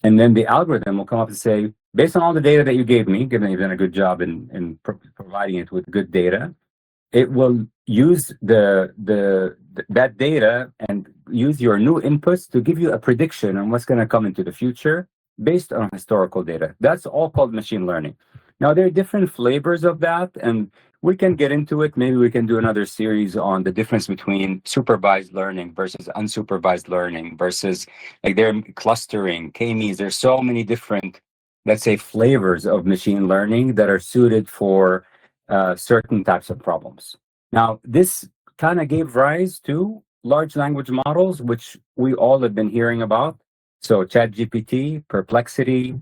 And then the algorithm will come up and say, based on all the data that you gave me, given you've done a good job in providing it with good data, it will use that data and use your new inputs to give you a prediction on what's going to come into the future based on historical data. That's all called machine learning. Now, there are different flavors of that, and we can get into it. Maybe we can do another series on the difference between supervised learning versus unsupervised learning versus like they're clustering, K-means. There's so many different, let's say, flavors of machine learning that are suited for certain types of problems. Now, this kind of gave rise to large language models, which we all have been hearing about. So ChatGPT, Perplexity,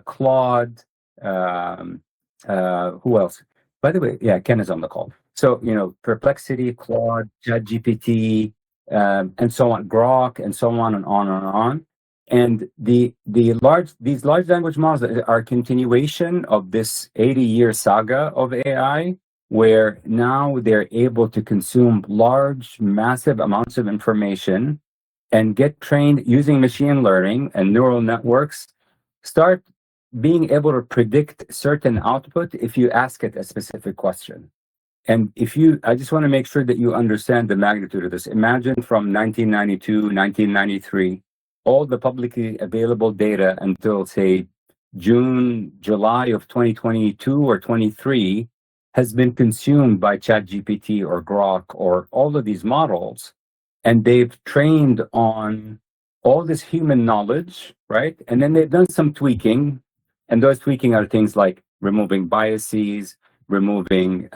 Claude, who else? By the way, yeah, Ken is on the call. So, Perplexity, Claude, ChatGPT, and so on, Grok, and so on and on and on. And these large language models are a continuation of this 80-year saga of AI, where now they're able to consume large, massive amounts of information and get trained using machine learning and neural networks, start being able to predict certain output if you ask it a specific question. And I just want to make sure that you understand the magnitude of this. Imagine from 1992, 1993, all the publicly available data until, say, July of 2022 or 23 has been consumed by ChatGPT or Grok or all of these models, and they've trained on all this human knowledge, right? And then they've done some tweaking, and those tweaking are things like removing biases, removing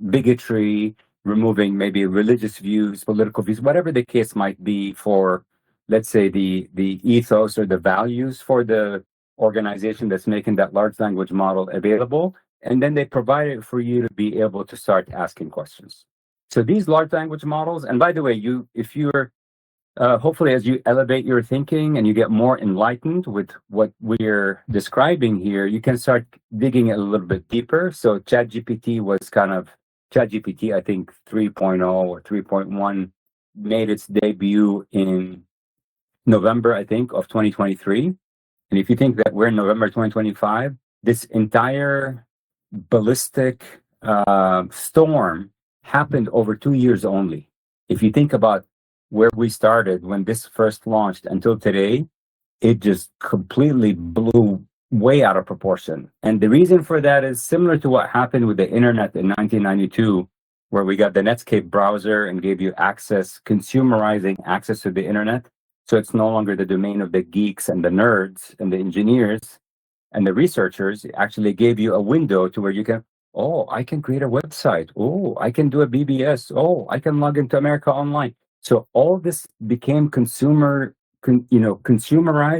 bigotry, removing maybe religious views, political views, whatever the case might be for, let's say, the ethos or the values for the organization that's making that large language model available. And then they provide it for you to be able to start asking questions. So these large language models, and by the way, if you're hopefully as you elevate your thinking and you get more enlightened with what we're describing here, you can start digging a little bit deeper. So ChatGPT, I think 3.0 or 3.1 made its debut in November, I think, of 2023. And if you think that we're in November 2025, this entire ballistic storm happened over 2 years only. If you think about where we started when this first launched until today, it just completely blew way out of proportion. And the reason for that is similar to what happened with the internet in 1992, where we got the Netscape browser and gave you consumerizing access to the internet. So it's no longer the domain of the geeks and the nerds and the engineers and the researchers. It actually gave you a window to where you can, I can create a website. I can do a BBS. I can log into America Online. So all this became consumerized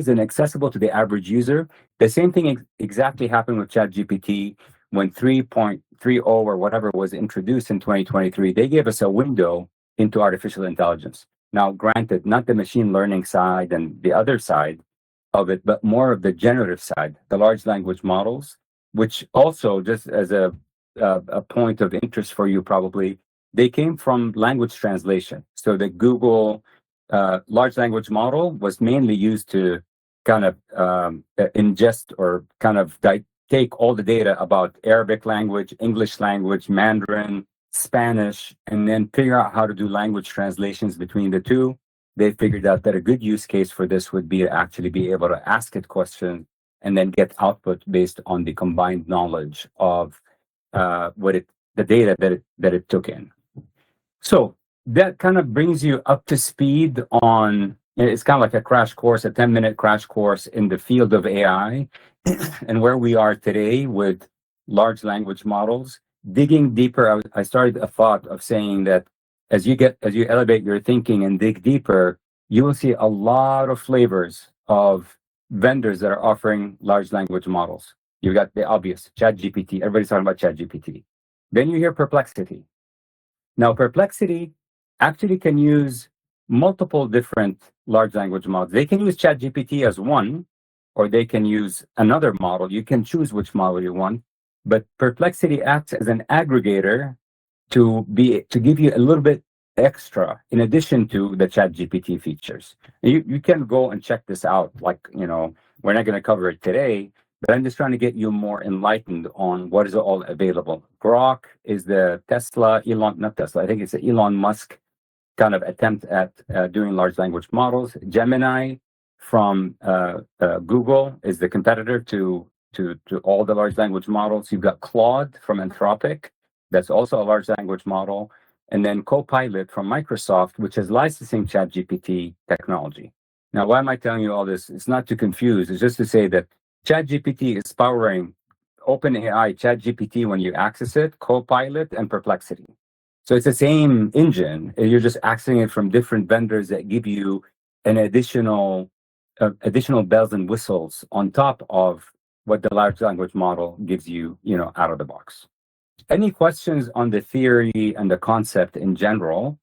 and accessible to the average user. The same thing exactly happened with ChatGPT when 3.30 or whatever was introduced in 2023. They gave us a window into artificial intelligence. Now, granted, not the machine learning side and the other side of it, but more of the generative side, the large language models, which also, just as a point of interest for you probably, they came from language translation. So the Google large language model was mainly used to kind of ingest or kind of take all the data about Arabic language, English language, Mandarin, Spanish, and then figure out how to do language translations between the two. They figured out that a good use case for this would be to actually be able to ask it questions and then get output based on the combined knowledge of the data that it took in. So that kind of brings you up to speed on, it's kind of like a crash course, a 10-minute crash course in the field of AI and where we are today with large language models. Digging deeper, I started a thought of saying that as you elevate your thinking and dig deeper, you will see a lot of flavors of vendors that are offering large language models. You've got the obvious, ChatGPT. Everybody's talking about ChatGPT. Then you hear Perplexity. Now, Perplexity actually can use multiple different large language models. They can use ChatGPT as one, or they can use another model. You can choose which model you want. But Perplexity acts as an aggregator to give you a little bit extra in addition to the ChatGPT features. You can go and check this out. Like, we're not going to cover it today, but I'm just trying to get you more enlightened on what is all available. Grok is the not Tesla, I think it's the Elon Musk kind of attempt at doing large language models. Gemini from Google is the competitor to all the large language models. You've got Claude from Anthropic, that's also a large language model, and then Copilot from Microsoft, which is licensing ChatGPT technology. Now, why am I telling you all this? It's not to confuse. It's just to say that ChatGPT is powering OpenAI ChatGPT when you access it, Copilot, and Perplexity. So it's the same engine. You're just accessing it from different vendors that give you an additional bells and whistles on top of what the large language model gives you, out of the box. Any questions on the theory and the concept in general?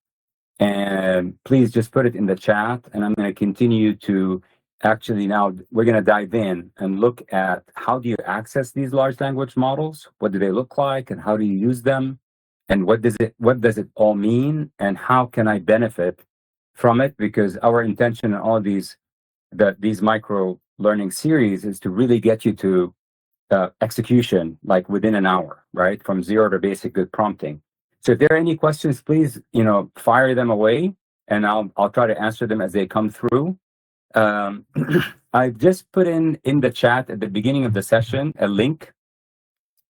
And please just put it in the chat. And I'm going to continue to now we're going to dive in and look at how do you access these large language models? What do they look like and how do you use them? And what does it all mean? And how can I benefit from it? Because our intention in all these micro learning series is to really get you to execution, like within an hour, right? From zero to basic good prompting. So if there are any questions, please, fire them away, and I'll try to answer them as they come through. I've just put in the chat at the beginning of the session a link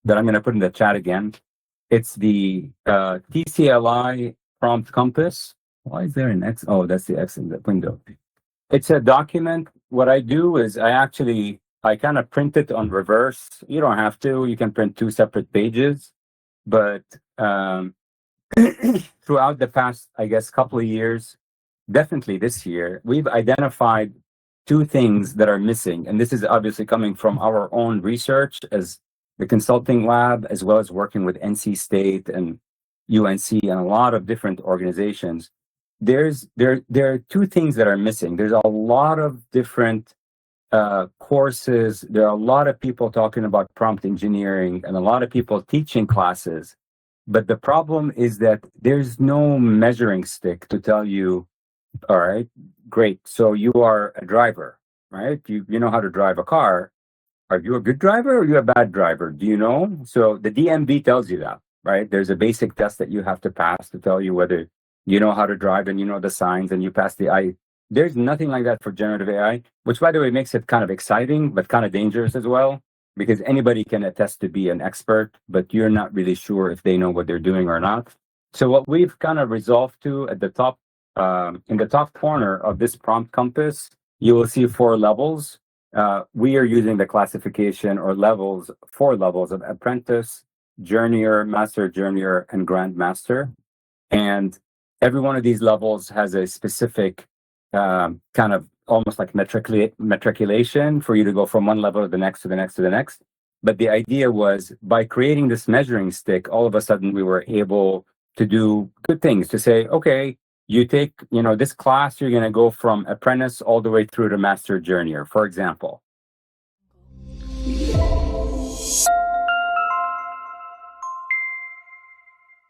that I'm going to put in the chat again. It's the TCLI Prompt Compass. Why is there an X? Oh, that's the X in the window. It's a document. What I do is I kind of print it on reverse. You don't have to. You can print two separate pages. But throughout the past, I guess, couple of years, definitely this year, we've identified two things that are missing. And this is obviously coming from our own research as the consulting lab, as well as working with NC State and UNC and a lot of different organizations. There are two things that are missing. There's a lot of different courses. There are a lot of people talking about prompt engineering and a lot of people teaching classes. But the problem is that there's no measuring stick to tell you, all right, great. So you are a driver, right? You know how to drive a car. Are you a good driver or are you a bad driver? Do you know? So the DMV tells you that, right? There's a basic test that you have to pass to tell you whether you know how to drive and you know the signs and you pass the I. There's nothing like that for generative AI, which, by the way, makes it kind of exciting, but kind of dangerous as well, because anybody can attest to be an expert, but you're not really sure if they know what they're doing or not. So what we've kind of resolved to at the top, in the top corner of this prompt compass, you will see 4 levels. We are using the classification or levels, 4 levels of Apprentice, Journeyer, Master Journeyer, and Grandmaster. And every one of these levels has a specific kind of almost like matriculation for you to go from one level to the next, to the next, to the next. But the idea was, by creating this measuring stick, all of a sudden we were able to do good things, to say, okay, you take, this class, you're going to go from Apprentice all the way through to Master Journeyer, for example.